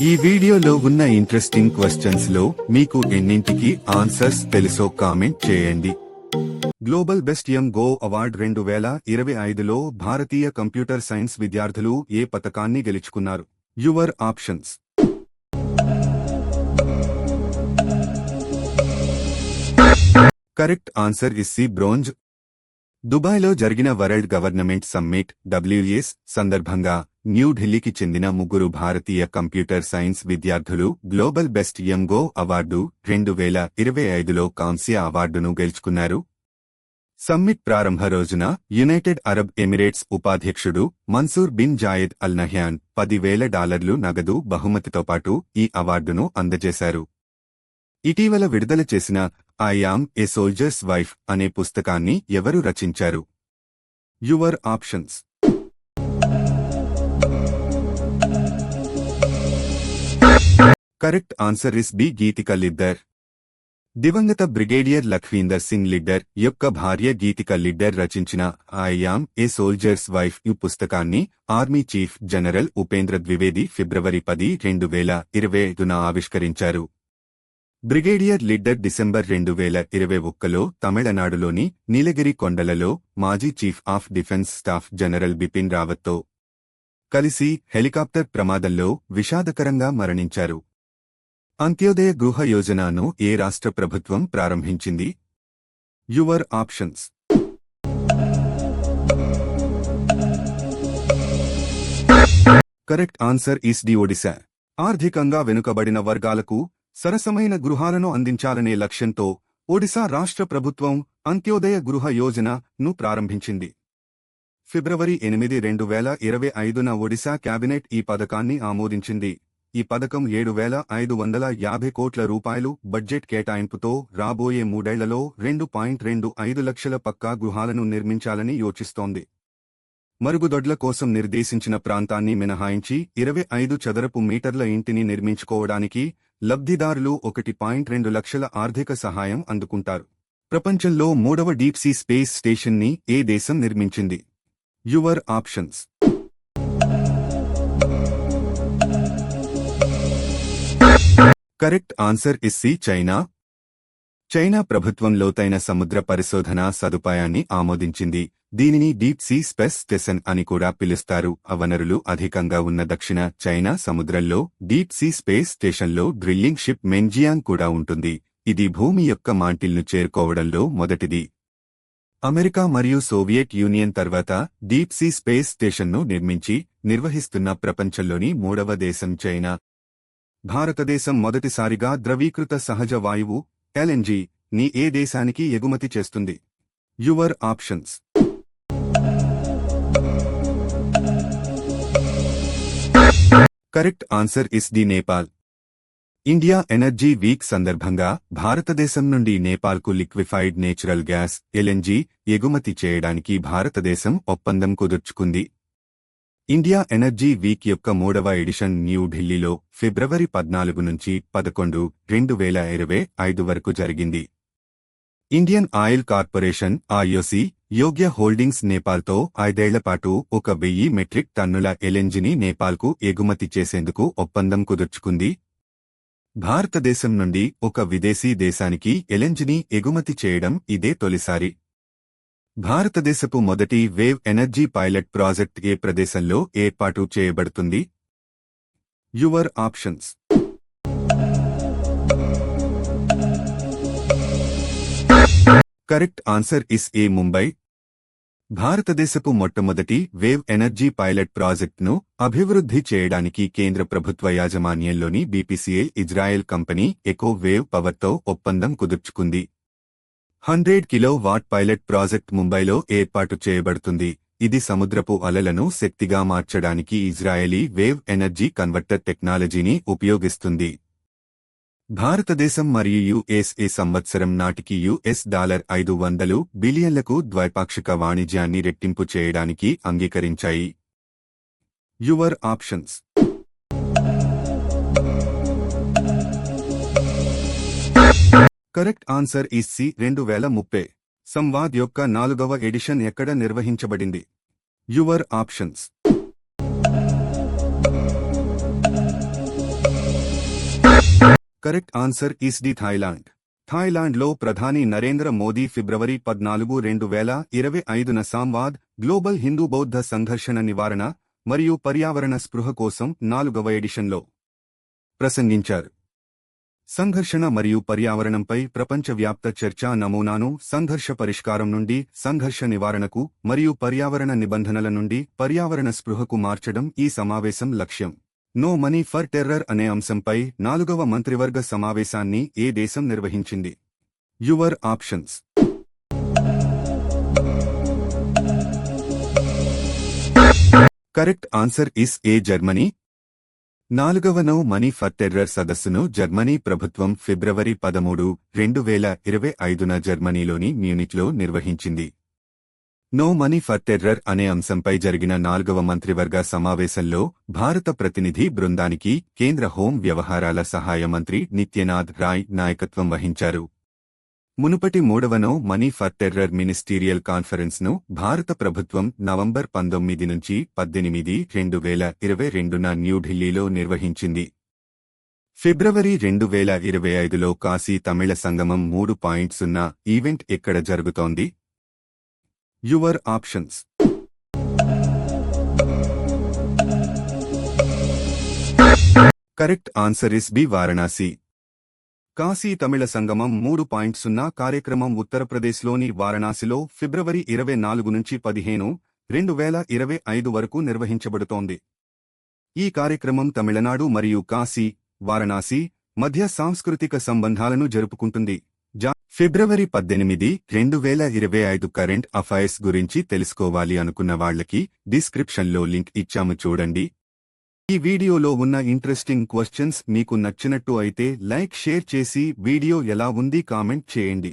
ఈ వీడియోలో ఉన్న ఇంట్రెస్టింగ్ క్వశ్చన్స్ లో మీకు ఎన్నింటికి ఆన్సర్స్ తెలుసో కామెంట్ చేయండి. Global best young go award 2025లో భారతీయ కంప్యూటర్ సైన్స్ విద్యార్థులు ఏ పతకాన్ని గెలుచుకున్నారు? Your options. Correct answer is C bronze. దుబాయ్లో జరిగిన వరల్డ్ గవర్నమెంట్ సమ్మిట్ WS సందర్భంగా న్యూఢిల్లీకి చెందిన ముగ్గురు భారతీయ కంప్యూటర్ సైన్స్ విద్యార్థులు global best young go award 2025లో కాంస్య అవార్డును గెలుచుకున్నారు. సమ్మిట్ ప్రారంభ రోజున యునైటెడ్ అరబ్ ఎమిరేట్స్ ఉపాధ్యక్షుడు Mansour bin Zayed Al Nahyan $10,000 నగదు బహుమతితో పాటు ఈ అవార్డును అందజేశారు. ఇటీవల విడుదల చేసిన I am a soldier's wife అనే పుస్తకాన్ని ఎవరు రచించారు? Your options. Correct answer is B Geetika Liddar. దివంగత బ్రిగేడియర్ లఖ్వీందర్ సింగ్ లిడ్డర్ యొక్క భార్య గీతిక లిడ్డర్ రచించిన I am a soldier's wife ఈ పుస్తకాన్ని army chief general Upendra Dwivedi ఫిబ్రవరి 10, 2025న ఆవిష్కరించారు. బ్రిగేడియర్ లిడ్డర్ డిసెంబర్ 2021లో తమిళనాడులోని నీలగిరి కొండలలో మాజీ chief of defence staff general Bipin రావత్తో కలిసి హెలికాప్టర్ ప్రమాదంలో విషాదకరంగా మరణించారు. అంత్యోదయ గృహ యోజనను ఏ రాష్ట్ర ప్రభుత్వం ప్రారంభించింది? Your options. Correct answer is D Odisha. ఆర్థికంగా వెనుకబడిన వర్గాలకు సరసమైన గృహాలను అందించాలనే లక్ష్యంతో ఒడిశా రాష్ట్ర ప్రభుత్వం అంత్యోదయ గృహ యోజనను ప్రారంభించింది. ఫిబ్రవరి 8, 2025న ఒడిశా క్యాబినెట్ ఈ పథకాన్ని ఆమోదించింది. ఈ పథకం 7,550 కోట్ల రూపాయలు బడ్జెట్ కేటాయింపుతో రాబోయే 3 ఏళ్లలో 2.25 లక్షల పక్కా గృహాలను నిర్మించాలని యోచిస్తోంది. మరుగుదొడ్ల కోసం నిర్దేశించిన ప్రాంతాన్ని మినహాయించి 25 చదరపు మీటర్ల ఇంటిని నిర్మించుకోవడానికి లబ్ధిదారులు 1.2 లక్షల ఆర్థిక సహాయం అందుకుంటారు. ప్రపంచంలో 3వ డీప్ సీ స్పేస్ స్టేషన్ని ఏ దేశం నిర్మించింది? Your options. Correct answer is C China. China ప్రభుత్వం లోతైన సముద్ర పరిశోధన సదుపాయాన్ని ఆమోదించింది. దీనిని డీప్ సీ స్పేస్ స్టేషన్ అని కూడా పిలుస్తారు. వనరులు అధికంగా ఉన్న దక్షిణ చైనా సముద్రంలో డీప్ సీ స్పేస్ స్టేషన్లో డ్రిల్లింగ్ షిప్ మెంజియాంగ్ కూడా ఉంటుంది. ఇది భూమి యొక్క మాంటిల్ను చేరుకోవడంలో మొదటిది. అమెరికా మరియు సోవియట్ యూనియన్ తర్వాత డీప్ సీ స్పేస్ స్టేషన్ను నిర్మించి నిర్వహిస్తున్న ప్రపంచంలోని 3వ దేశం చైనా. భారతదేశం మొదటిసారిగా ద్రవీకృత సహజ వాయువు LNG ని ఏ దేశానికి ఎగుమతి చేస్తుంది? Your options. Correct answer is the Nepal. India energy week సందర్భంగా భారతదేశం నుండి నేపాల్కు లిక్విఫైడ్ నేచురల్ గ్యాస్ LNG ఎగుమతి చేయడానికి భారతదేశం ఒప్పందం కుదుర్చుకుంది. ఇండియా ఎనర్జీ వీక్ యొక్క 3వ ఎడిషన్ న్యూఢిల్లీలో ఫిబ్రవరి 14 నుంచి 11, 2025 వరకు జరిగింది. Indian oil corporation IOC Yogya holdings నేపాల్తో 5 ఏళ్లపాటు 1,000 మెట్రిక్ టన్నుల LNGని నేపాల్కు ఎగుమతి చేసేందుకు ఒప్పందం కుదుర్చుకుంది. భారతదేశం నుండి ఒక విదేశీ దేశానికి LNGని ఎగుమతి చేయడం ఇదే తొలిసారి. భారతదేశపు మొదటి వేవ్ ఎనర్జీ పైలట్ ప్రాజెక్ట్ ఏ ప్రదేశంలో ఏర్పాటు చేయబడుతుంది? Your options. Correct answer is a Mumbai. భారతదేశపు మొట్టమొదటి వేవ్ ఎనర్జీ పైలట్ ప్రాజెక్టును అభివృద్ధి చేయడానికి కేంద్ర ప్రభుత్వ యాజమాన్యంలోని BPCL Israel company eco wave పవర్తో ఒప్పందం కుదుర్చుకుంది. 100 కిలోవాట్ పైలట్ ప్రాజెక్ట్ ముంబైలో ఏర్పాటు చేయబడుతుంది. ఇది సముద్రపు అలలను శక్తిగా మార్చడానికి ఇజ్రాయెలీ వేవ్ ఎనర్జీ కన్వర్టర్ టెక్నాలజీని ఉపయోగిస్తుంది. భారతదేశం మరియు USA సంవత్సరం నాటికి $500 బిలియన్లకు ద్వైపాక్షిక వాణిజ్యాన్ని రెట్టింపు చేయడానికి అంగీకరించాయి. Your options. Correct answer is C 2030. Samvad యొక్క 4వ ఎడిషన్ ఎక్కడ నిర్వహించబడింది? Your options. Correct answer is the Thailand. థాయిలాండ్లో ప్రధాని నరేంద్ర మోదీ ఫిబ్రవరి 14, 2025న సంవాద్ గ్లోబల్ హిందూ బౌద్ధ సంఘర్షణ నివారణ మరియు పర్యావరణ స్పృహ కోసం 4వ ఎడిషన్లో ప్రసంగించారు. సంఘర్షణ మరియు పర్యావరణంపై ప్రపంచవ్యాప్త చర్చా నమూనాను సంఘర్ష పరిష్కారం నుండి సంఘర్ష నివారణకు మరియు పర్యావరణ నిబంధనల నుండి పర్యావరణ స్పృహకు మార్చడం ఈ సమావేశం లక్ష్యం. నో మనీ ఫర్ టెర్రర్ అనే అంశంపై 4వ మంత్రివర్గ సమావేశాన్ని ఏ దేశం నిర్వహించింది? Your options. Correct answer is a Germany. 4వ నో మనీ ఫర్ టెర్రర్ సదస్సును జర్మనీ ప్రభుత్వం ఫిబ్రవరి 13, 2025న జర్మనీలోని మ్యూనిచ్లో నిర్వహించింది. నో మనీ ఫర్ టెర్రర్ అనే అంశంపై జరిగిన 4వ మంత్రివర్గ సమావేశంలో భారత ప్రతినిధి బృందానికి కేంద్ర హోం వ్యవహారాల సహాయ మంత్రి నిత్యనాథ్ రాయ్ నాయకత్వం వహించారు. మునుపటి 3వ no money for terror ministerial కాన్ఫరెన్స్ను భారత ప్రభుత్వం నవంబర్ 19 నుంచి 18, 2022న న్యూఢిల్లీలో నిర్వహించింది. ఫిబ్రవరి 2025లో కాశీ తమిళ సంగమం 3.0 ఈవెంట్ ఎక్కడ జరుగుతోంది? Your options. Correct answer is B Varanasi. Kashi Tamil Sangamam 3.0 కార్యక్రమం ఉత్తరప్రదేశ్లోని వారణాసిలో ఫిబ్రవరి 24 నుంచి 15, 2025 వరకు నిర్వహించబడుతోంది. ఈ కార్యక్రమం తమిళనాడు మరియు కాశీ, వారణాసి మధ్య సాంస్కృతిక సంబంధాలను జరుపుకుంటుంది. ఫిబ్రవరి 18, 2025 కరెంట్ అఫైర్స్ గురించి తెలుసుకోవాలి అనుకున్న వాళ్లకి డిస్క్రిప్షన్లో లింక్ ఇచ్చాము చూడండి. ఈ వీడియోలో ఉన్న ఇంట్రెస్టింగ్ క్వశ్చన్స్ మీకు నచ్చినట్టు అయితే లైక్ షేర్ చేసి వీడియో ఎలా ఉంది కామెంట్ చేయండి.